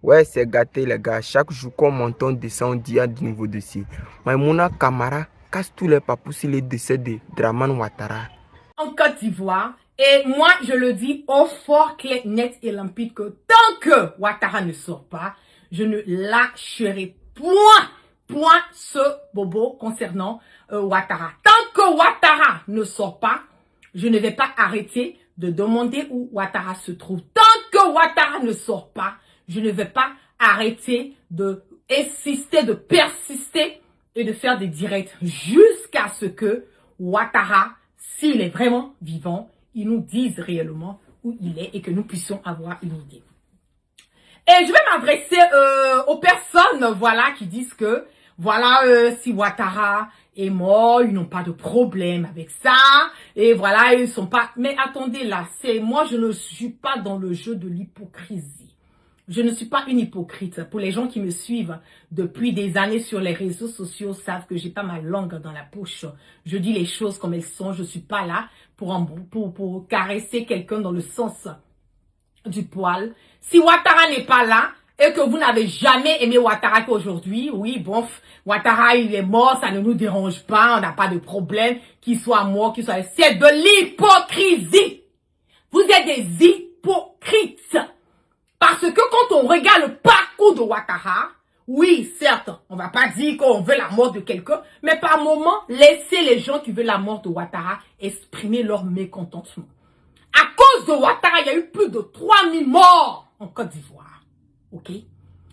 Ouais, c'est gâté les gars. Chaque jour qu'on monte, on descend, on dit à de nouveaux dossiers. Maïmouna Kamara casse tous les papous sur les décès de Draman Ouattara. En Côte d'Ivoire, et moi je le dis au fort, clair, net et limpide que tant que Ouattara ne sort pas, je ne lâcherai point ce bobo concernant Ouattara. Tant que Ouattara ne sort pas, je ne vais pas arrêter de demander où Ouattara se trouve. Tant que Ouattara ne sort pas, je ne vais pas arrêter de insister, de persister et de faire des directs jusqu'à ce que Ouattara, s'il est vraiment vivant, il nous dise réellement où il est et que nous puissions avoir une idée. Et je vais m'adresser aux personnes, voilà, qui disent que, voilà, si Ouattara est mort, ils n'ont pas de problème avec ça, et voilà, ils sont pas... Mais attendez là, moi je ne suis pas dans le jeu de l'hypocrisie. Je ne suis pas une hypocrite. Pour les gens qui me suivent depuis des années sur les réseaux sociaux savent que j'ai pas ma langue dans la poche. Je dis les choses comme elles sont. Je suis pas là pour caresser quelqu'un dans le sens du poil. Si Ouattara n'est pas là et que vous n'avez jamais aimé Ouattara qu'aujourd'hui, oui, bon, Ouattara il est mort, ça ne nous dérange pas, on n'a pas de problème qu'il soit mort, qu'il soit... C'est de l'hypocrisie. Vous êtes des hypocrites. Parce que quand on regarde le parcours de Ouattara, oui, certes, on ne va pas dire qu'on veut la mort de quelqu'un, mais par moment, laissez les gens qui veulent la mort de Ouattara exprimer leur mécontentement. À cause de Ouattara, il y a eu plus de 3000 morts en Côte d'Ivoire. Ok?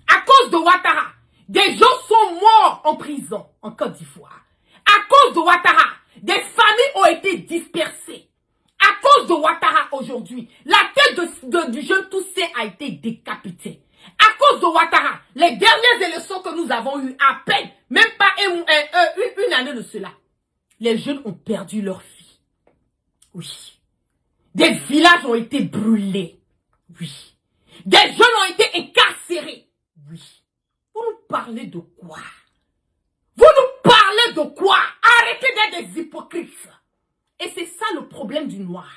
À cause de Ouattara, des gens sont morts en prison en Côte d'Ivoire. À cause de Ouattara, des familles ont été dispersées. À cause de Ouattara aujourd'hui, la tête du jeune Toussé a été décapitée. À cause de Ouattara, les dernières élections que nous avons eues, à peine, même pas une année de cela, les jeunes ont perdu leur vie. Oui. Des villages ont été brûlés. Oui. Des jeunes ont été incarcérés. Oui. Vous nous parlez de quoi? Vous nous parlez de quoi? Arrêtez d'être des hypocrites. Et c'est ça le problème du noir.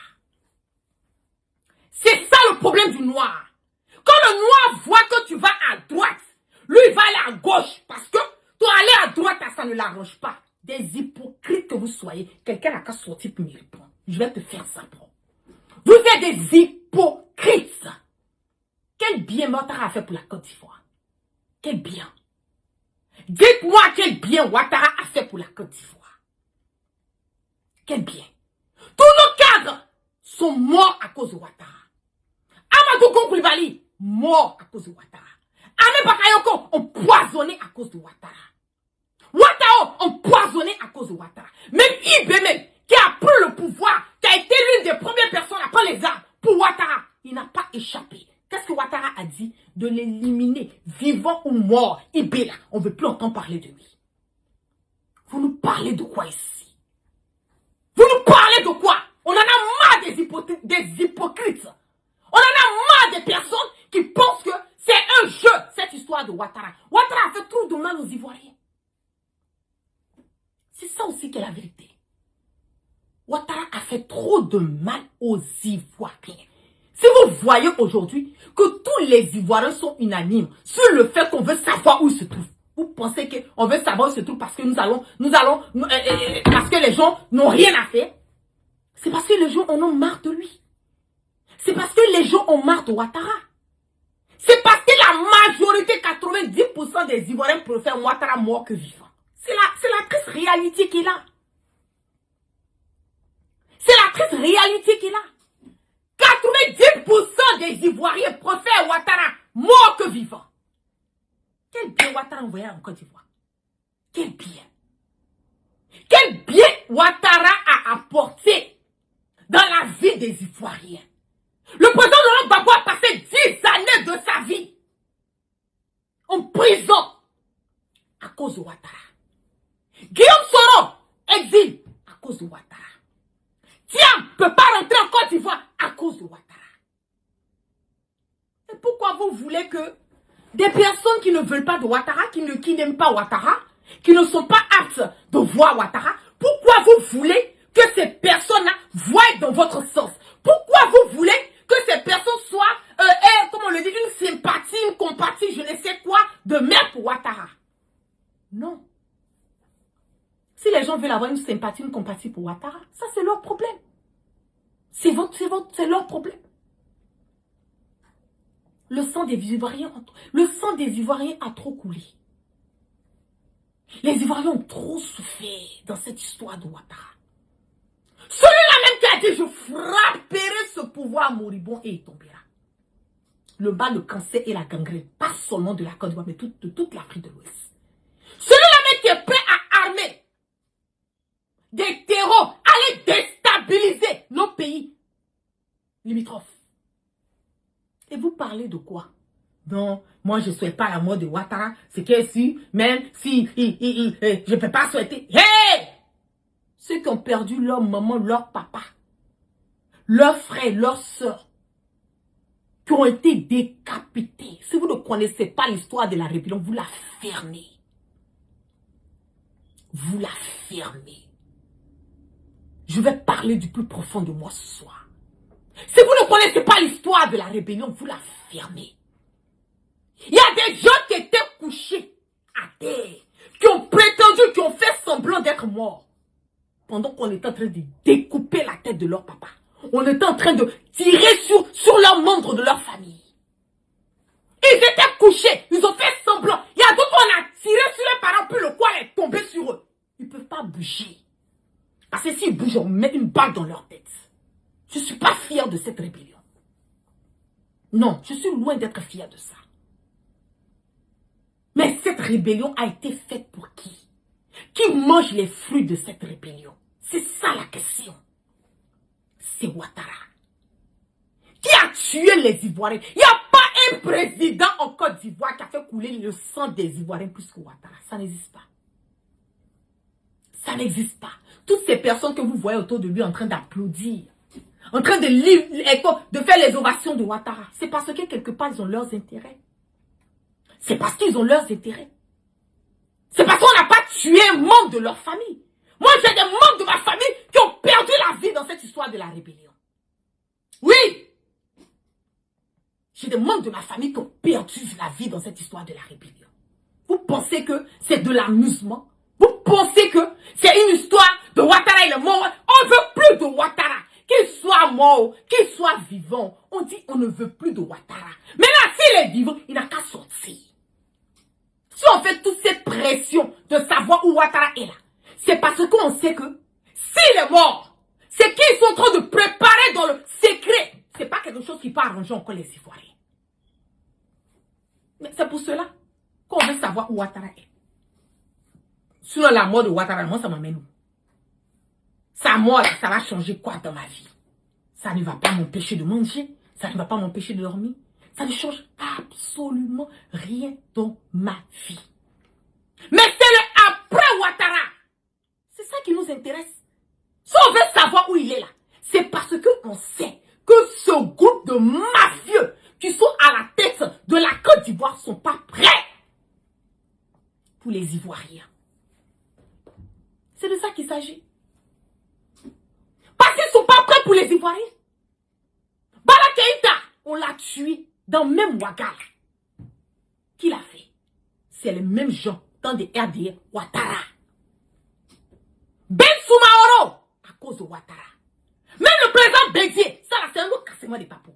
C'est ça le problème du noir. Quand le noir voit que tu vas à droite, lui il va aller à gauche. Parce que toi aller à droite, ça ne l'arrange pas. Des hypocrites que vous soyez. Quelqu'un n'a qu'à sortir pour me répondre. Je vais te faire ça, bro. Vous êtes des hypocrites. Quel bien Ouattara a fait pour la Côte d'Ivoire? Quel bien? Dites-moi quel bien Ouattara a fait pour la Côte d'Ivoire. Quel bien. Tous nos cadres sont morts à cause de Ouattara. Amadou Gon Coulibaly, mort à cause de Ouattara. Ané Bakayoko, empoisonné à cause de Ouattara. Ouattara, empoisonné à cause de Ouattara. Même IBM, qui a pris le pouvoir, qui a été l'une des premières personnes à prendre les armes pour Ouattara, il n'a pas échappé. Qu'est-ce que Ouattara a dit? De l'éliminer, vivant ou mort. Ibela, on ne veut plus entendre parler de lui. Vous nous parlez de quoi ici? Vous nous parlez de quoi? On en a marre des hypocrites. On en a marre des personnes qui pensent que c'est un jeu, cette histoire de Ouattara. Ouattara a fait trop de mal aux Ivoiriens. C'est ça aussi qui est la vérité. Ouattara a fait trop de mal aux Ivoiriens. Si vous voyez aujourd'hui que tous les Ivoiriens sont unanimes sur le fait qu'on veut savoir où il se trouve, vous pensez qu'on veut savoir où il se trouve parce que parce que les gens n'ont rien à faire? C'est parce que les gens en ont marre de lui. C'est parce que les gens ont marre de Ouattara. C'est parce que la majorité, 90% des Ivoiriens préfèrent Ouattara mort que vivant. C'est la triste réalité qui est là. C'est la triste réalité qui est là. 90% des Ivoiriens préfèrent Ouattara mort que vivant. Quel bien Ouattara envoyé en Côte d'Ivoire? Quel bien. Quel bien Ouattara a apporté dans la vie des Ivoiriens. Le président Laurent Gbagbo a passé 10 années de sa vie en prison à cause de Ouattara. Guillaume Soro, exil à cause de Ouattara. Thiam ne peut pas rentrer en Côte d'Ivoire à cause de Ouattara. Et pourquoi vous voulez que des personnes qui ne veulent pas de Ouattara, qui n'aiment pas Ouattara, qui ne sont pas aptes de voir Ouattara, pourquoi vous voulez que ces personnes-là voient dans votre sens? Pourquoi vous voulez que ces personnes soient, comme on le dit, une sympathie, une compatie Non. Si les gens veulent avoir une sympathie, une compatie pour Ouattara, ça c'est leur problème. C'est leur problème. Le sang des Ivoiriens a trop coulé. Les Ivoiriens ont trop souffert dans cette histoire de Ouattara. Celui-là même qui a dit je frapperai ce pouvoir moribond et il tombera. Le bas, le cancer et la gangrène, pas seulement de la Côte d'Ivoire, mais de toute l'Afrique de l'Ouest. Celui-là même qui est prêt à armer des terreaux, aller déstabiliser nos pays limitrophes. Et vous parlez de quoi? Non, moi je ne souhaite pas la mort de Ouattara. C'est que si, même si je ne peux pas souhaiter. Hey! Ceux qui ont perdu leur maman, leur papa, leurs frères, leurs soeurs, qui ont été décapités. Si vous ne connaissez pas l'histoire de la rébellion, vous la fermez. Vous la fermez. Je vais parler du plus profond de moi ce soir. Si vous ne connaissez pas l'histoire de la rébellion, vous la fermez. Il y a des gens qui étaient couchés à terre, qui ont prétendu, qui ont fait semblant d'être morts. Pendant qu'on était en train de découper la tête de leur papa. On était en train de tirer sur leurs membres de leur famille. Ils étaient couchés, ils ont fait semblant. Il y a d'autres qu'on a tiré sur les parents, puis le poil est tombé sur eux. Ils ne peuvent pas bouger. Parce que s'ils bougent, on met une balle dans leur tête. Je ne suis pas fier de cette rébellion. Non, je suis loin d'être fier de ça. Mais cette rébellion a été faite pour qui? Qui mange les fruits de cette rébellion? C'est ça la question. C'est Ouattara. Qui a tué les Ivoiriens? Il n'y a pas un président en Côte d'Ivoire qui a fait couler le sang des Ivoiriens plus que Ouattara. Ça n'existe pas. Ça n'existe pas. Toutes ces personnes que vous voyez autour de lui en train d'applaudir, en train de faire les ovations de Ouattara, c'est parce que quelque part ils ont leurs intérêts. C'est parce qu'ils ont leurs intérêts. C'est parce qu'on n'a pas tué un membre de leur famille. Moi, j'ai des membres de ma famille qui ont perdu la vie dans cette histoire de la rébellion. Oui. J'ai des membres de ma famille qui ont perdu la vie dans cette histoire de la rébellion. Vous pensez que c'est de l'amusement? Vous pensez que c'est une histoire de Ouattara, il est mort? On ne veut plus de Ouattara. Qu'il soit mort, qu'il soit vivant. On dit on ne veut plus de Ouattara. Maintenant, s'il est vivant, il n'a qu'à sortir. Si on fait toute cette pression de savoir où Ouattara est là, c'est parce qu'on sait que s'il est mort, c'est qu'ils sont en train de préparer dans le secret. C'est pas quelque chose qui peut arranger encore les Ivoiriens. Mais c'est pour cela qu'on veut savoir où Ouattara est. Sinon la mort de Ouattara, moi ça m'amène où? Sa mort, ça va changer quoi dans ma vie? Ça ne va pas m'empêcher de manger, ça ne va pas m'empêcher de dormir. Ça ne change absolument rien dans ma vie. Mais c'est le après Ouattara. C'est ça qui nous intéresse. Si on veut savoir où il est là, c'est parce qu'on sait que ce groupe de mafieux qui sont à la tête de la Côte d'Ivoire ne sont pas prêts pour les Ivoiriens. C'est de ça qu'il s'agit. Parce qu'ils ne sont pas prêts pour les Ivoiriens. Bala Keïta, on l'a tué dans le même Ouaggara. Qui l'a fait? C'est les mêmes gens dans des RDA Ouattara. Ben Soumaoro, à cause de Ouattara. Même le président Bédié, ça là c'est un autre cassement des papous.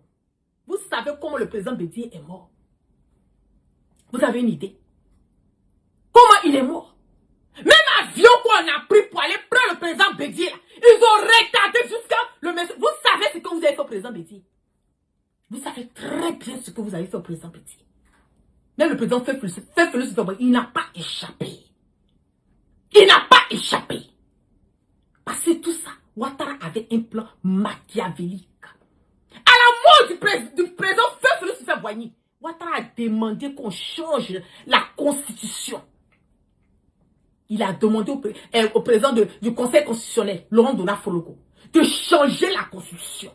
Vous savez comment le président Bédié est mort? Vous avez une idée? Comment il est mort? Même avion qu'on a pris pour aller prendre le président Bédié là, ils ont retardé jusqu'à le message. Vous savez ce que vous avez fait au président Bédié? Vous savez très bien ce que vous avez fait au président Bédié. Même le président il n'a pas échappé. Il n'a pas échappé. Parce que tout ça, Ouattara avait un plan machiavélique. À la mort du président Boigny, Ouattara a demandé qu'on change la constitution. Il a demandé au président du conseil constitutionnel, Laurent Dona Fologo, de changer la constitution.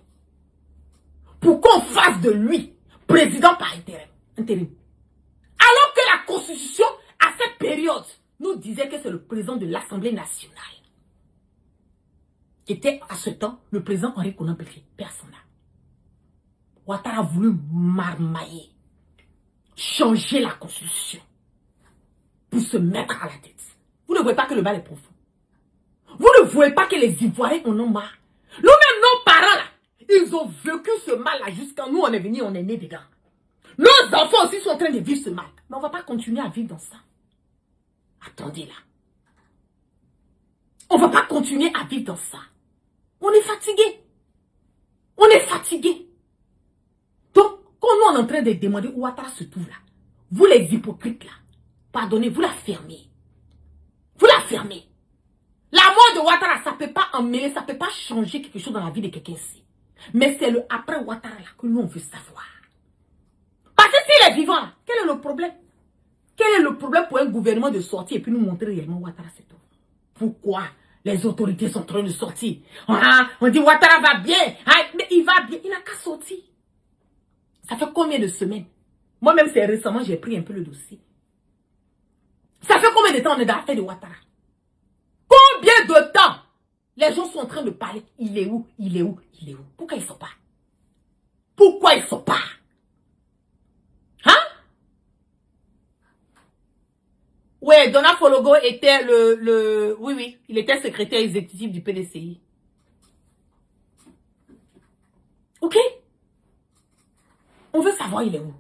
Pour qu'on fasse de lui président par intérim. Alors que la constitution, à cette période, nous disait que c'est le président de l'Assemblée nationale. Qui était à ce temps le président Henri Konan Bédié, personne. Ouattara a voulu marmailler, changer la constitution. pour se mettre à la tête. Vous ne voyez pas que le mal est profond. Vous ne voyez pas que les Ivoiriens en ont marre. Nous-mêmes, nos parents, là, ils ont vécu ce mal-là jusqu'à nous, on est venus, on est nés dedans. Nos enfants aussi sont en train de vivre ce mal. Mais on ne va pas continuer à vivre dans ça. Attendez là. On ne va pas continuer à vivre dans ça. On est fatigué. On est fatigué. Donc, quand nous on est en train de demander où Ouattara se trouve là, vous les hypocrites là, pardonnez, vous la fermez. Vous la fermez. La mort de Ouattara, ça ne peut pas emmêler, ça ne peut pas changer quelque chose dans la vie de quelqu'un ici. Mais c'est le après Ouattara là que nous on veut savoir. Parce que s'il est vivant là, quel est le problème? Quel est le problème pour un gouvernement de sortir et puis nous montrer réellement Ouattara se trouve? Pourquoi les autorités sont en train de sortir? Ah, on dit Ouattara va bien. Ah, mais il va bien. Il n'a qu'à sortir. Ça fait combien de semaines? Moi-même, c'est récemment, j'ai pris un peu le dossier. Ça fait combien de temps on est dans l'affaire de Ouattara? Combien de temps les gens sont en train de parler? Il est où? Il est où? Il est où? Pourquoi ils ne sont pas? Pourquoi ils ne sont pas? Hein? Ouais, Dona Fologo était oui, il était secrétaire exécutif du PDCI. Ok? On veut savoir il est où.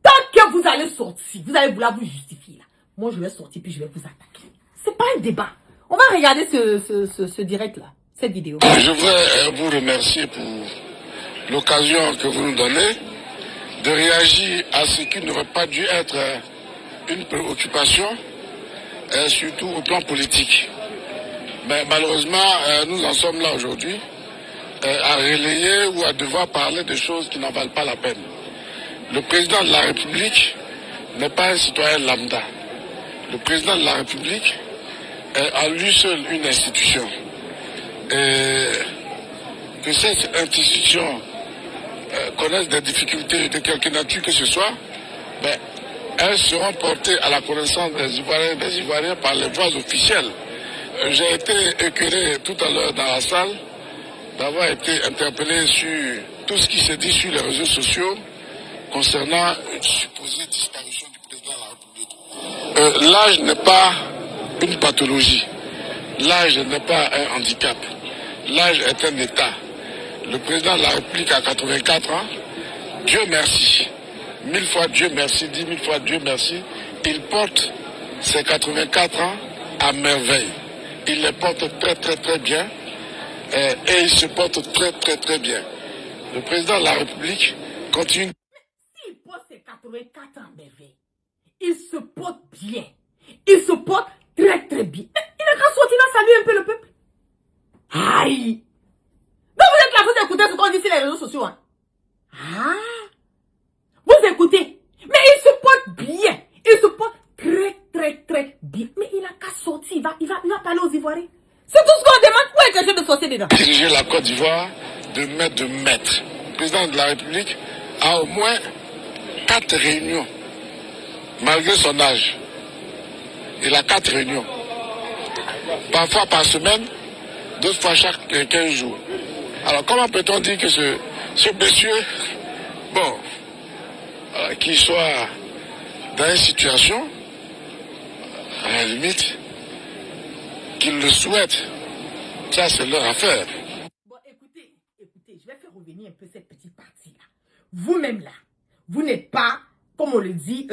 Tant que vous allez sortir, vous allez vouloir vous justifier là. Moi, je vais sortir puis je vais vous attaquer. C'est pas un débat. On va regarder ce direct là, cette vidéo. Je voudrais vous remercier pour l'occasion que vous nous donnez de réagir à ce qui n'aurait pas dû être une préoccupation, surtout au plan politique. Mais malheureusement, nous en sommes là aujourd'hui à relayer ou à devoir parler de choses qui n'en valent pas la peine. Le président de la République n'est pas un citoyen lambda. Le président de la République est à lui seul une institution. Et que cette institution connaisse des difficultés de quelque nature que ce soit, ben, elles seront portées à la connaissance des Ivoiriens par les voies officielles. J'ai été écœuré tout à l'heure dans la salle d'avoir été interpellé sur tout ce qui se dit sur les réseaux sociaux concernant une supposée disparition du président de la République. L'âge n'est pas une pathologie. L'âge n'est pas un handicap. L'âge est un état. Le président de la République a 84 ans. Dieu merci. 1000 fois Dieu merci, 10 000 fois Dieu merci. Il porte ses 84 ans à merveille. Il les porte très très très bien. Et il se porte très très très bien. Le président de la République continue. S'il porte ses 84 ans à merveille, il se porte bien. Il se porte très très bien. Il n'a qu'à sortir là, saluer un peu le peuple. Aïe! Donc vous êtes là, vous écoutez ce qu'on dit sur les réseaux sociaux. Hein? Ah! Vous écoutez. Mais il se porte bien. Il se porte très très très bien. Mais il n'a qu'à sortir. Il va parler aux Ivoiriens. C'est tout ce qu'on demande. Où est quelqu'un de sortir dedans? Diriger la Côte d'Ivoire de maître. Le président de la République a au moins 4 réunions. Malgré son âge. Il a 4 réunions. Parfois par semaine, d'autres fois chaque 15 jours. Alors comment peut-on dire que ce monsieur, bon, qu'il soit dans une situation, à la limite, qu'il le souhaite, ça c'est leur affaire. Bon, écoutez, je vais faire revenir un peu cette petite partie-là. Vous-même là, vous n'êtes pas, comme on le dit,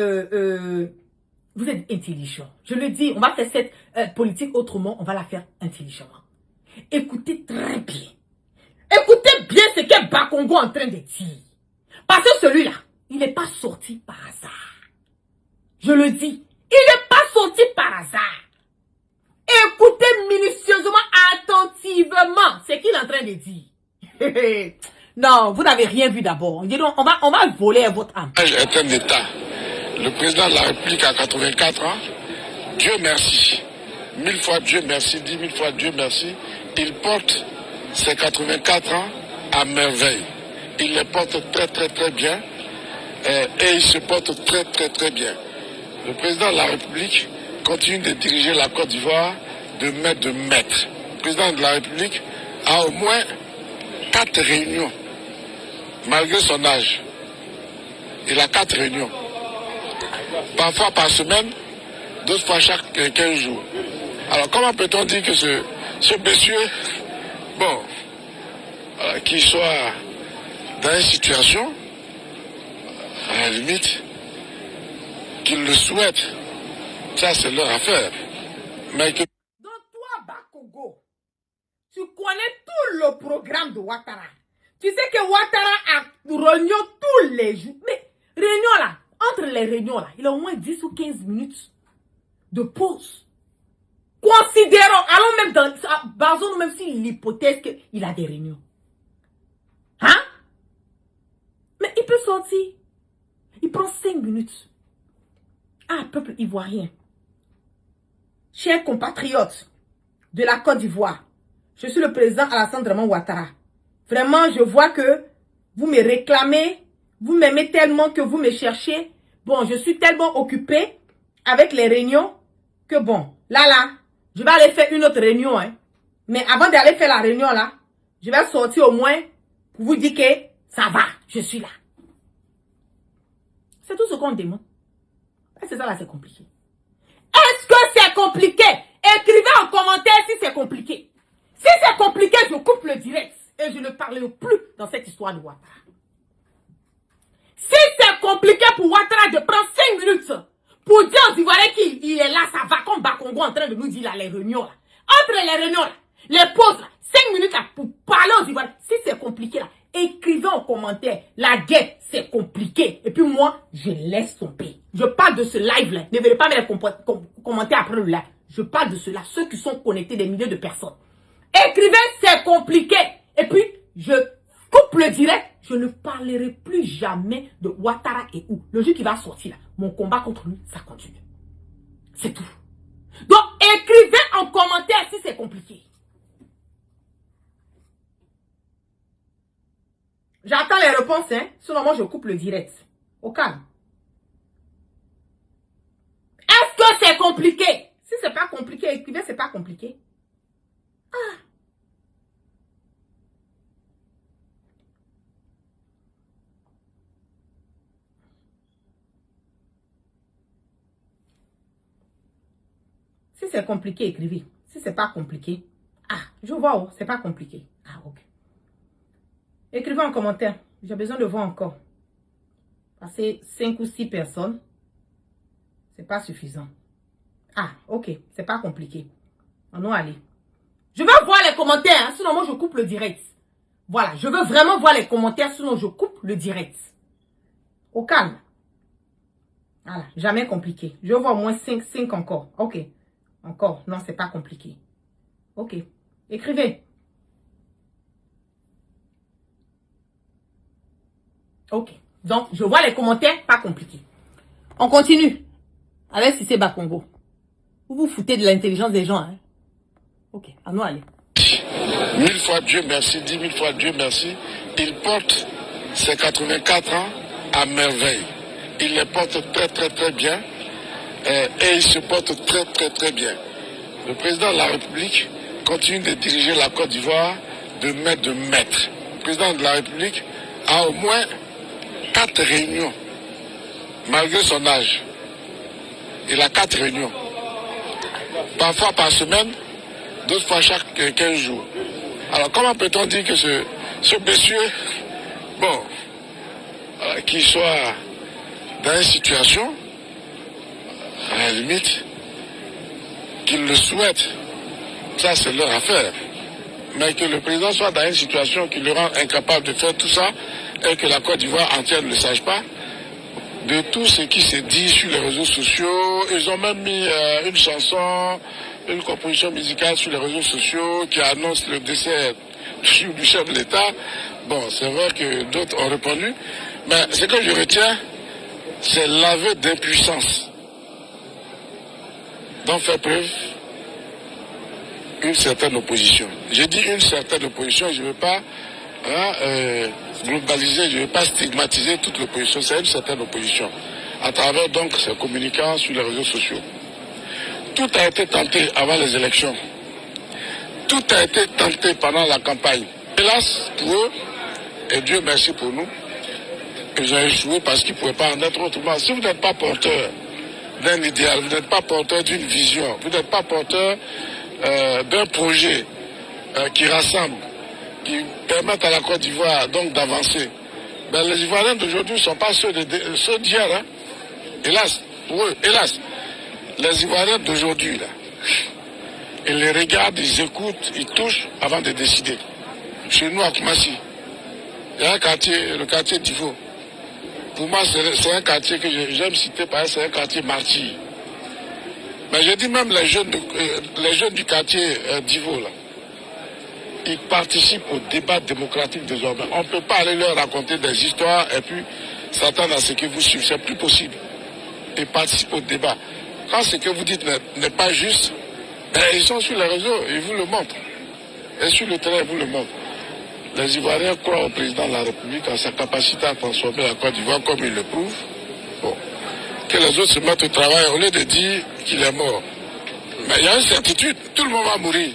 vous êtes intelligent. Je le dis, on va faire cette politique autrement, on va la faire intelligemment. Écoutez très bien. Écoutez bien ce qu'est Bakongo en train de dire. Parce que celui-là, il n'est pas sorti par hasard. Je le dis, il n'est pas sorti par hasard. Écoutez minutieusement, attentivement ce qu'il est en train de dire. Non, vous n'avez rien vu d'abord. On va voler votre âme. Est un état. Le président de la République a 84 ans. Dieu merci. 1000 fois Dieu merci, 10 000 fois Dieu merci. Il porte ses 84 ans à merveille. Il les porte très très très bien. Et il se porte très très très bien. Le président de la République continue de diriger la Côte d'Ivoire de maître. Le président de la République a au moins 4 réunions. Malgré son âge. Il a 4 réunions. Parfois par semaine, d'autres fois chaque 15 jours. Alors comment peut-on dire que ce monsieur, bon, qu'il soit dans une situation, à la limite, qu'il le souhaite, ça c'est leur affaire. Mais que... Donc toi, Bakongo, tu connais tout le programme de Ouattara. Tu sais que Ouattara a réunion tous les jours. Mais réunion là, entre les réunions là, il a au moins 10 ou 15 minutes de pause. Considérons, allons même dans, basons même sur l'hypothèse qu'il a des réunions. Hein? Mais il peut sortir. Il prend 5 minutes. Ah, peuple ivoirien. Chers compatriotes de la Côte d'Ivoire, je suis le président Alassane Draman Ouattara. Vraiment, je vois que vous me réclamez, vous m'aimez tellement que vous me cherchez. Bon, je suis tellement occupé avec les réunions que bon, là, je vais aller faire une autre réunion. Hein. Mais avant d'aller faire la réunion là, je vais sortir au moins pour vous dire que ça va, je suis là. C'est tout ce qu'on demande. C'est ça là, c'est compliqué. Est-ce que c'est compliqué? Écrivez en commentaire si c'est compliqué. Si c'est compliqué, je coupe le direct et je ne parlerai plus dans cette histoire de Ouattara. Si c'est compliqué pour Ouattara de prendre 5 minutes pour dire aux Ivoiriens qu'il est là, ça va comme Bakongo en train de nous dire là, les réunions là. Entre les réunions là, les pauses là, 5 minutes là pour parler aux Ivoiriens. Si c'est compliqué là, écrivez en commentaire. La guerre, c'est compliqué. Et puis moi, je laisse tomber. Je parle de ce live là. Ne venez pas mettre les commentaires après le live. Je parle de cela. Ceux qui sont connectés, des milliers de personnes. Écrivez, c'est compliqué. Et puis, je coupe le direct. Je ne parlerai plus jamais de Ouattara et où. Le jour qui va sortir là, mon combat contre lui, ça continue. C'est tout. Donc, écrivez en commentaire si c'est compliqué. J'attends les réponses, hein. Sinon, moi, je coupe le direct. Au calme. Est-ce que c'est compliqué? Si c'est pas compliqué, écrivez, c'est pas compliqué. Ah. Si c'est compliqué, écrivez. Si c'est pas compliqué. Ah, je vois, oh, c'est pas compliqué. Ah, ok. Écrivez en commentaire. J'ai besoin de voir encore. Parce que 5 ou 6 personnes, c'est pas suffisant. Ah, ok. C'est pas compliqué. On va aller. Je veux voir les commentaires, hein, sinon moi je coupe le direct. Voilà, je veux vraiment voir les commentaires, sinon je coupe le direct. Au calme. Voilà, jamais compliqué. Je vois au moins 5 encore. Ok. Encore. Non, c'est pas compliqué. Ok. Écrivez. Ok. Donc, je vois les commentaires, pas compliqué. On continue. Avec Cissé Bakongo. Vous vous foutez de l'intelligence des gens, hein. Ok, à nous aller. 1000 fois Dieu merci, 10 000 fois Dieu merci. Il porte ses 84 ans à merveille. Il les porte très très très bien. Et il se porte très très très bien. Le président de la République continue de diriger la Côte d'Ivoire de maître de maître. Le président de la République a au moins 4 réunions, malgré son âge. Il a 4 réunions. Parfois par semaine, d'autres fois chaque 15 jours. Alors comment peut-on dire que ce monsieur, bon, qu'il soit dans une situation, à la limite, qu'il le souhaite, ça c'est leur affaire. Mais que le président soit dans une situation qui le rend incapable de faire tout ça et que la Côte d'Ivoire entière ne le sache pas, de tout ce qui se dit sur les réseaux sociaux, ils ont même mis une chanson, une composition musicale sur les réseaux sociaux qui annonce le décès du chef de l'État. Bon, c'est vrai que d'autres ont répondu, mais ce que je retiens, c'est l'aveu d'impuissance dont fait preuve une certaine opposition. J'ai dit une certaine opposition, je ne veux pas globaliser, je ne veux pas stigmatiser toute l'opposition, c'est une certaine opposition, à travers donc ces communicants sur les réseaux sociaux. Tout a été tenté avant les élections. Tout a été tenté pendant la campagne. Hélas pour eux, et Dieu merci pour nous, ils ont échoué parce qu'ils ne pouvaient pas en être autrement. Si vous n'êtes pas porteur d'un idéal, vous n'êtes pas porteur d'une vision, vous n'êtes pas porteur d'un projet qui rassemble, qui permette à la Côte d'Ivoire donc d'avancer. Ben, les Ivoiriens d'aujourd'hui ne sont pas ceux d'hier, hein. Hélas, pour eux, hélas. Les Ivoiriens d'aujourd'hui, là, ils les regardent, ils écoutent, ils touchent avant de décider. Chez nous à Koumassi, il y a un quartier, le quartier d'Ivo. Pour moi, c'est un quartier que j'aime citer parce que c'est un quartier martyr. Mais je dis même les jeunes du quartier d'Ivo, là, ils participent au débat démocratique désormais. On ne peut pas aller leur raconter des histoires et puis s'attendre à ce que vous suivez. C'est plus possible. Ils participent au débat. Quand ce que vous dites n'est pas juste, ils sont sur les réseaux, ils vous le montrent. Et sur le terrain, ils vous le montrent. Les Ivoiriens croient au président de la République, à sa capacité à transformer la Côte d'Ivoire comme il le prouve. Bon. Que les autres se mettent au travail au lieu de dire qu'il est mort. Mais il y a une certitude, tout le monde va mourir.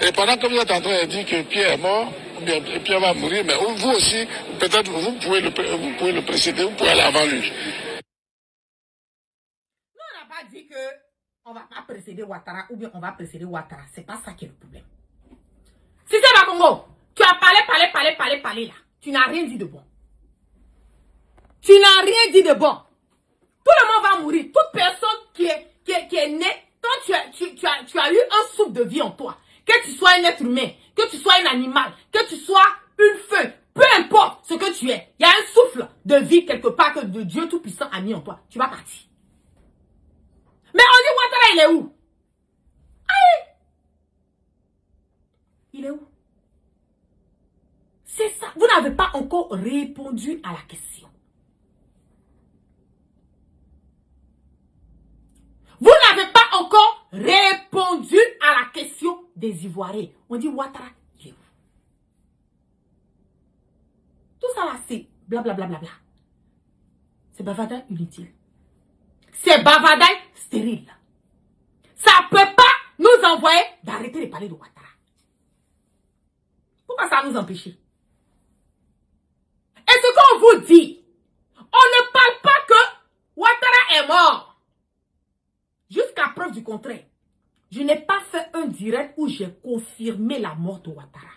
Et pendant que vous êtes en train de dire que Pierre est mort, ou bien Pierre va mourir, mais vous aussi, peut-être vous pouvez le précéder, vous pouvez aller avant lui. Nous, on n'a pas dit que on va pas précéder Ouattara ou bien on va précéder Ouattara. C'est pas ça qui est le problème. Si c'est Bakongo, tu as parlé là. Tu n'as rien dit de bon. Tu n'as rien dit de bon. Tout le monde va mourir. Toute personne qui est née, quand tu as eu un souffle de vie en toi, que tu sois un être humain, que tu sois un animal, que tu sois une feuille, peu importe ce que tu es, il y a un souffle de vie quelque part que de Dieu Tout-Puissant a mis en toi. Tu vas partir. Mais on dit Ouattara, il est où? Allez! Il est où? C'est ça. Vous n'avez pas encore répondu à la question. Vous n'avez pas encore répondu à la question des Ivoiriens. On dit Ouattara, il est où? Tout ça là, c'est blablabla. C'est bavardage inutile. C'est bavardage stérile. Ça ne peut pas nous envoyer d'arrêter de parler de Ouattara. Pourquoi ça nous empêche? Et ce qu'on vous dit, on ne parle pas que Ouattara est mort. Jusqu'à preuve du contraire, je n'ai pas fait un direct où j'ai confirmé la mort de Ouattara.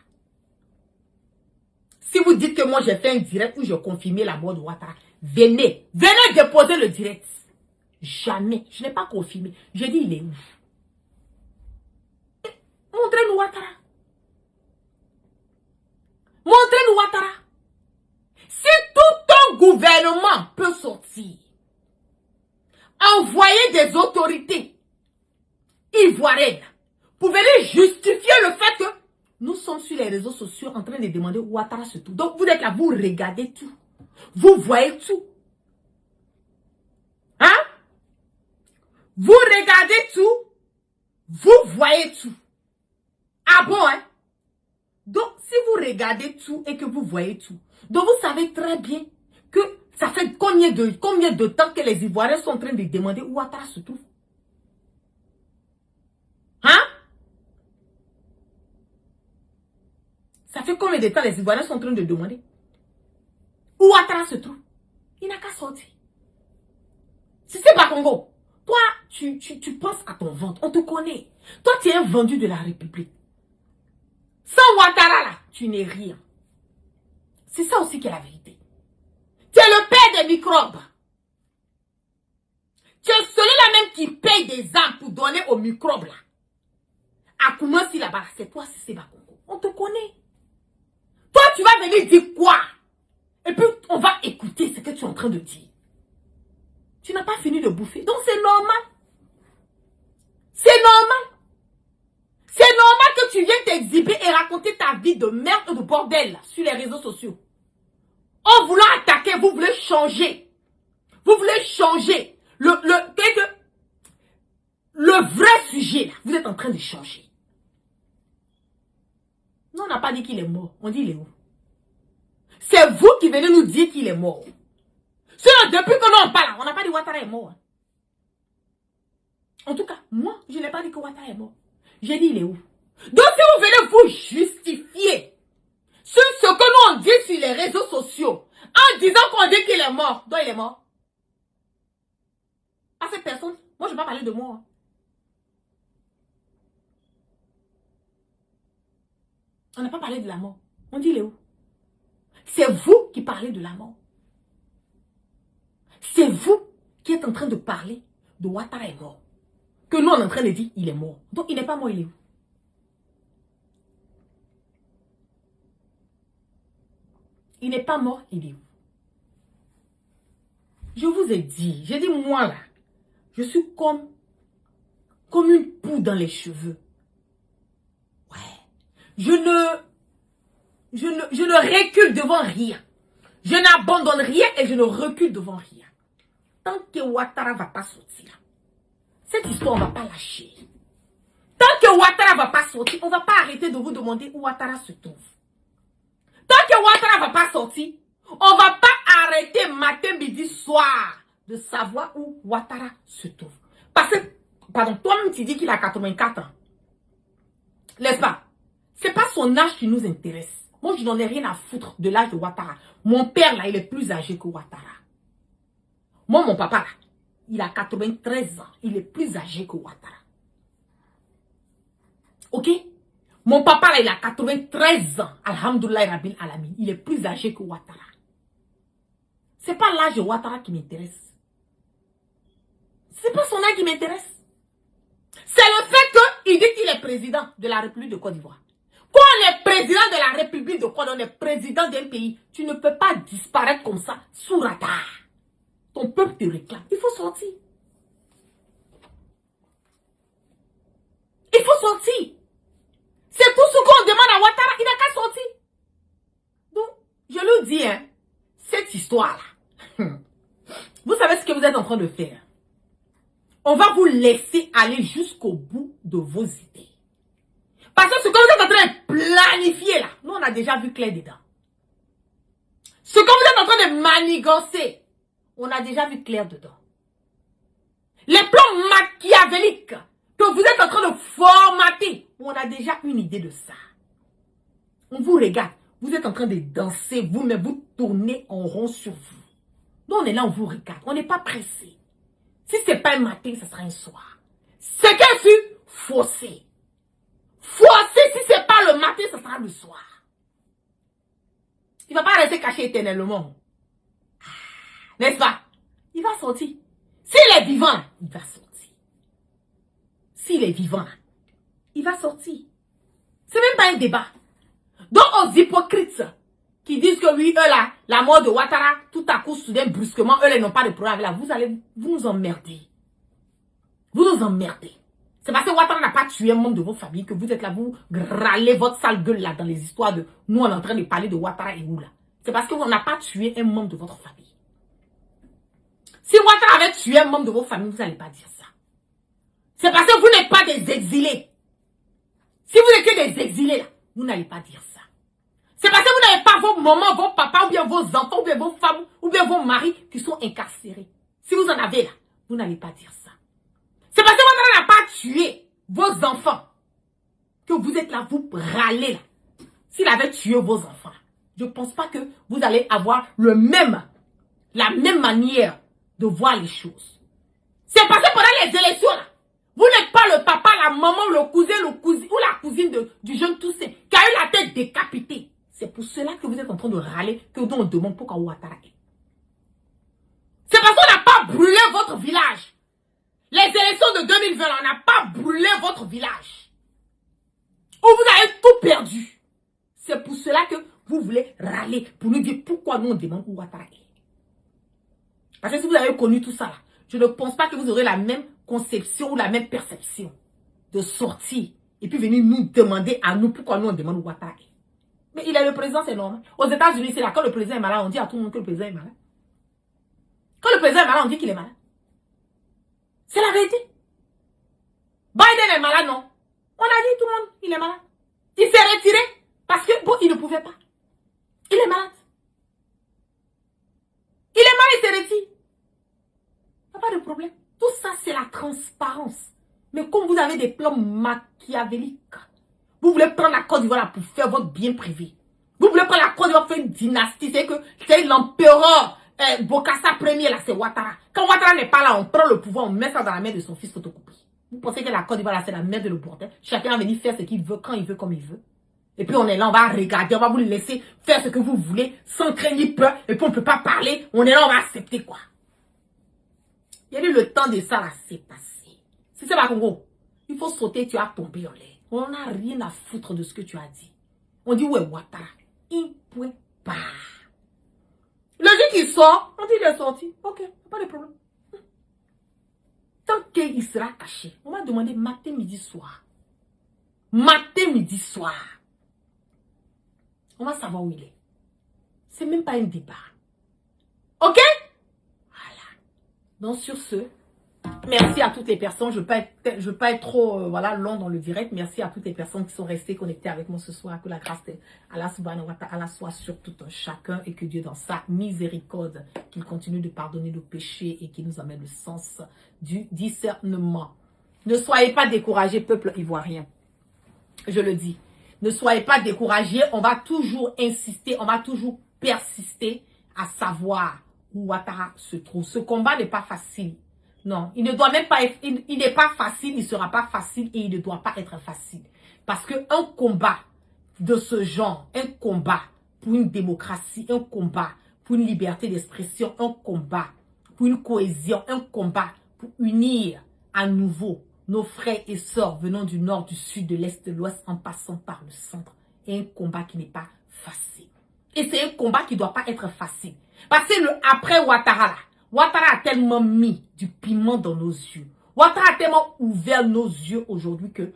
Si vous dites que moi j'ai fait un direct où j'ai confirmé la mort de Ouattara, venez déposer le direct. Jamais, je n'ai pas confirmé. Je dis il est où? Montrez-nous Ouattara. Montrez-nous Ouattara. Si tout un gouvernement peut sortir, envoyer des autorités ivoiriennes pour venir justifier le fait que nous sommes sur les réseaux sociaux en train de demander où Ouattara se trouve. Donc vous êtes là, vous regardez tout. Vous voyez tout. Hein? Vous regardez tout. Vous voyez tout. Ah bon, hein? Donc si vous regardez tout et que vous voyez tout, donc vous savez très bien que ça fait combien de temps que les Ivoiriens sont en train de demander où Ouattara se trouve? Hein? Ça fait combien de temps les Ivoiriens sont en train de demander où Ouattara se trouve? Il n'a qu'à sortir. Si c'est pas Congo, toi, tu penses à ton ventre. On te connaît. Toi, tu es un vendu de la République. Sans Ouattara, là, tu n'es rien. C'est ça aussi qui est la vérité. Tu es le père des microbes. Tu es celui-là même qui paye des armes pour donner aux microbes là. À Koumassi là-bas, c'est toi, c'est Bakongo. On te connaît. Toi, tu vas venir dire quoi? Et puis, on va écouter ce que tu es en train de dire. Tu n'as pas fini de bouffer. Donc, c'est normal. C'est normal. C'est normal que tu viennes t'exhiber et raconter ta vie de merde et de bordel là, sur les réseaux sociaux. En voulant attaquer, vous voulez changer. Vous voulez changer. Le vrai sujet, là, vous êtes en train de changer. Nous, on n'a pas dit qu'il est mort. On dit il est où? C'est vous qui venez nous dire qu'il est mort. Sinon, depuis que nous on parle, on n'a pas dit Ouattara est mort. En tout cas, moi, je n'ai pas dit que Ouattara est mort. J'ai dit il est où? Donc, si vous venez vous justifier sur ce que nous on dit sur les réseaux sociaux, en disant qu'on dit qu'il est mort, donc il est mort. Parce que pas parlé de moi. On n'a pas parlé de la mort. On dit, il est où? C'est vous qui parlez de la mort. C'est vous qui êtes en train de parler de Ouattara est mort. Que nous, on est en train de dire, il est mort. Donc, il n'est pas mort, il est où? Il n'est pas mort, il est où? Je vous ai dit, j'ai dit, moi là, je suis comme une poux dans les cheveux. Ouais. Je ne recule devant rien. Je n'abandonne rien et je ne recule devant rien. Tant que Ouattara ne va pas sortir, cette histoire, on ne va pas lâcher. Tant que Ouattara ne va pas sortir, on ne va pas arrêter de vous demander où Ouattara se trouve. Tant que Ouattara ne va pas sortir, on ne va pas arrêter matin, midi, soir de savoir où Ouattara se trouve. Parce que, pardon, toi-même tu dis qu'il a 84 ans. N'est-ce pas? Ce n'est pas son âge qui nous intéresse. Moi, je n'en ai rien à foutre de l'âge de Ouattara. Mon père, là, il est plus âgé que Ouattara. Moi, mon papa, là, il a 93 ans. Il est plus âgé que Ouattara. Ok? Mon papa, là, il a 93 ans. Alhamdoulilah Rabbil Alamin. Il est plus âgé que Ouattara. Ce n'est pas l'âge de Ouattara qui m'intéresse. Ce n'est pas son âge qui m'intéresse. C'est le fait qu'il dit qu'il est président de la République de Côte d'Ivoire. Quand on est président de la République de Côte d'Ivoire, on est président d'un pays, tu ne peux pas disparaître comme ça, sous radar. Ton peuple te réclame. Il faut sortir. Il faut sortir. C'est tout ce qu'on demande à Ouattara. Il n'a qu'à sortir. Donc, je le dis, hein, cette histoire-là, vous savez ce que vous êtes en train de faire. On va vous laisser aller jusqu'au bout de vos idées. Parce que ce que vous êtes en train de planifier là, nous on a déjà vu clair dedans. Ce que vous êtes en train de manigancer, on a déjà vu clair dedans. Les plans machiavéliques que vous êtes en train de formater, on a déjà une idée de ça. On vous regarde, vous êtes en train de danser, vous-même vous tournez en rond sur vous. Nous on est là, on vous regarde, on n'est pas pressé. Si ce n'est pas un matin, ce sera un soir. Ce qu'elle fut, faussé. Faussé, si ce n'est pas le matin, ce sera le soir. Il ne va pas rester caché éternellement. N'est-ce pas? Il va sortir. S'il est vivant, il va sortir. S'il est vivant, il va sortir. Ce n'est même pas un débat. Donc aux hypocrites qui disent que oui, eux là, la mort de Ouattara, tout à coup, soudain, brusquement, eux ils n'ont pas de problème là. Vous nous emmerdez. Vous nous emmerdez. C'est parce que Ouattara n'a pas tué un membre de vos familles que vous êtes là, vous râlez votre sale gueule là dans les histoires de nous on est en train de parler de Ouattara et où là. C'est parce que vous n'avez pas tué un membre de votre famille. Si Ouattara avait tué un membre de vos familles, vous n'allez pas dire ça. C'est parce que vous n'êtes pas des exilés. Si vous étiez des exilés là, vous n'allez pas dire ça. C'est parce que vous n'avez pas vos mamans, vos papas, ou bien vos enfants, ou bien vos femmes, ou bien vos maris qui sont incarcérés. Si vous en avez là, vous n'allez pas dire ça. C'est parce que vous n'avez pas tué vos enfants que vous êtes là, vous râlez là. S'il avait tué vos enfants, je ne pense pas que vous allez avoir la même manière de voir les choses. C'est parce que pendant les élections là, vous n'êtes pas le papa, la maman, le cousin ou la cousine du jeune Toussaint qui a eu la tête décapitée. C'est pour cela que vous êtes en train de râler, que nous on demande pourquoi Ouattara est. C'est parce qu'on n'a pas brûlé votre village. Les élections de 2020, on n'a pas brûlé votre village. Où vous avez tout perdu. C'est pour cela que vous voulez râler, pour nous dire pourquoi nous on demande où Ouattara est. Parce que si vous avez connu tout ça, là, je ne pense pas que vous aurez la même conception ou la même perception de sortir et puis venir nous demander à nous pourquoi nous on demande où Ouattara est. Mais il est le président, c'est normal. Aux États-Unis, c'est là, quand le président est malade, on dit à tout le monde que le président est malade. Quand le président est malade, on dit qu'il est malade. C'est la vérité. Biden est malade, non? On a dit tout le monde, il est malade. Il s'est retiré parce que, bon, il ne pouvait pas. Il est malade. Il est malade, il s'est retiré. Il n'y a pas de problème. Tout ça, c'est la transparence. Mais comme vous avez des plans machiavéliques, vous voulez prendre la Côte d'Ivoire pour faire votre bien privé. Vous voulez prendre la Côte d'Ivoire pour faire une dynastie. C'est que c'est l'empereur Bokassa premier, là, c'est Ouattara. Quand Ouattara n'est pas là, on prend le pouvoir, on met ça dans la main de son fils photocopie. Vous pensez que la Côte d'Ivoire, là, c'est la main de le bordel? Chacun va venir faire ce qu'il veut, quand il veut, comme il veut. Et puis on est là, on va regarder, on va vous laisser faire ce que vous voulez, sans crainte ni peur. Et puis on ne peut pas parler, on est là, on va accepter quoi. Il y a eu le temps de ça, là, c'est passé. Si c'est pas Congo, il faut sauter, tu as tombé en l'air. On n'a rien à foutre de ce que tu as dit. On dit, ouais, Ouattara, il ne peut pas. Le jour qu'il sort, on dit il est sorti. Ok, pas de problème. Tant qu'il sera caché, on va demander matin, midi, soir. Matin, midi, soir. On va savoir où il est. C'est même pas un débat. Ok? Voilà. Donc sur ce, merci à toutes les personnes. Je ne veux pas être trop voilà, long dans le direct. Merci à toutes les personnes qui sont restées connectées avec moi ce soir. Que la grâce de Allah subhanahu wa ta'ala soit sur tout un chacun. Et que Dieu dans sa miséricorde, qu'il continue de pardonner nos péchés. Et qu'il nous amène le sens du discernement. Ne soyez pas découragés, peuple ivoirien. Je le dis. Ne soyez pas découragés. On va toujours insister. On va toujours persister à savoir où Ouattara se trouve. Ce combat n'est pas facile. Non, il ne doit même pas être, il n'est pas facile, il ne sera pas facile et il ne doit pas être facile. Parce qu'un combat de ce genre, un combat pour une démocratie, un combat pour une liberté d'expression, un combat pour une cohésion, un combat pour unir à nouveau nos frères et sœurs venant du nord, du sud, de l'est, de l'ouest, en passant par le centre. Et un combat qui n'est pas facile. Et c'est un combat qui ne doit pas être facile. Parce que après Ouattara, là, Ouattara a tellement mis du piment dans nos yeux. Ouattara a tellement ouvert nos yeux aujourd'hui que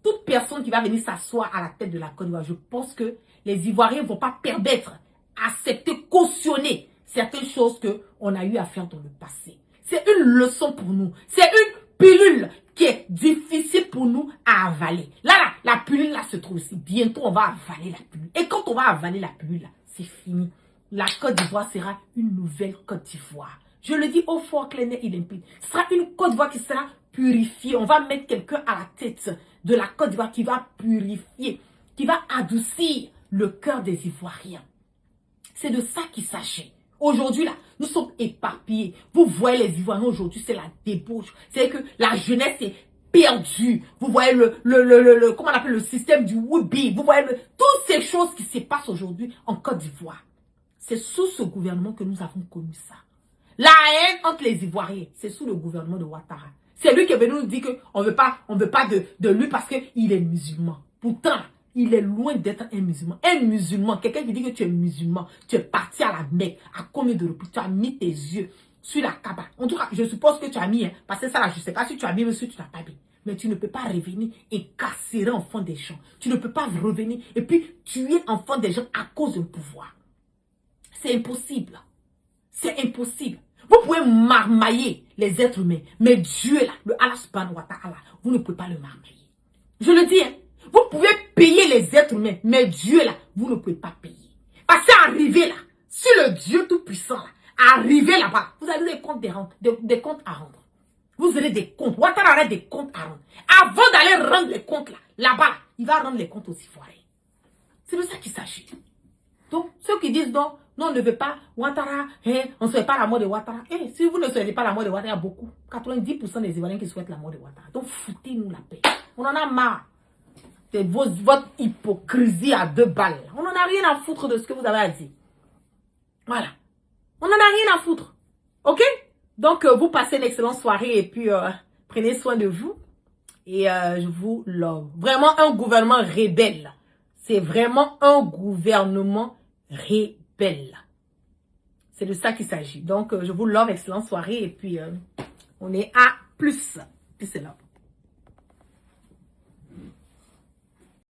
toute personne qui va venir s'asseoir à la tête de la Côte d'Ivoire, je pense que les Ivoiriens ne vont pas permettre, accepter, cautionner certaines choses qu'on a eu à faire dans le passé. C'est une leçon pour nous. C'est une pilule qui est difficile pour nous à avaler. Là, la pilule là se trouve ici. Bientôt, on va avaler la pilule. Et quand on va avaler la pilule, là, c'est fini. La Côte d'Ivoire sera une nouvelle Côte d'Ivoire. Je le dis au fort, clair, net et limpide. Ce sera une Côte d'Ivoire qui sera purifiée. On va mettre quelqu'un à la tête de la Côte d'Ivoire qui va purifier, qui va adoucir le cœur des Ivoiriens. C'est de ça qu'il s'agit. Aujourd'hui, là, nous sommes éparpillés. Vous voyez les Ivoiriens aujourd'hui, c'est la débauche. C'est que la jeunesse est perdue. Vous voyez comment on appelle le système du Woubi. Vous voyez toutes ces choses qui se passent aujourd'hui en Côte d'Ivoire. C'est sous ce gouvernement que nous avons connu ça. La haine entre les Ivoiriens, c'est sous le gouvernement de Ouattara. C'est lui qui est venu nous dire qu'on ne veut pas de lui parce qu'il est musulman. Pourtant, il est loin d'être un musulman. Un musulman, quelqu'un qui dit que tu es musulman, tu es parti à la Mecque, à combien de reprises, tu as mis tes yeux sur la Kaaba. En tout cas, je suppose que tu as mis, hein, parce que ça là, je ne sais pas si tu as mis ou si tu n'as pas mis. Mais tu ne peux pas revenir et casser enfant des gens. Tu ne peux pas revenir et puis tuer enfant des gens à cause d'un pouvoir. C'est impossible. C'est impossible. Vous pouvez marmailler les êtres humains, mais Dieu là, le Allah subhanahu wa ta'ala, vous ne pouvez pas le marmailler. Je le dis, hein, vous pouvez payer les êtres humains, mais Dieu là, vous ne pouvez pas payer. Parce qu'arriver là, sur le Dieu tout-puissant là, arriver là-bas, vous avez des comptes à rendre. Vous aurez des comptes. Ouattara aura des comptes à rendre. Avant d'aller rendre les comptes là-bas, il va rendre les comptes aux Ivoiriens. C'est de ça qu'il s'agit. Donc, ceux qui disent non, on ne veut pas Ouattara, on ne souhaite pas la mort de Ouattara. Si vous ne souhaitez pas la mort de Ouattara, il y a beaucoup. 90% des Ivoiriens qui souhaitent la mort de Ouattara. Donc, foutez-nous la paix. On en a marre de votre hypocrisie à 2 balles. On n'en a rien à foutre de ce que vous avez à dire. Voilà. On n'en a rien à foutre. Ok? Donc, vous passez une excellente soirée et puis prenez soin de vous. Et je vous love. Vraiment un gouvernement rebelle. C'est vraiment un gouvernement rebelle. C'est de ça qu'il s'agit. Donc, je vous love, excellente soirée. Et puis, on est à plus. Peace and love.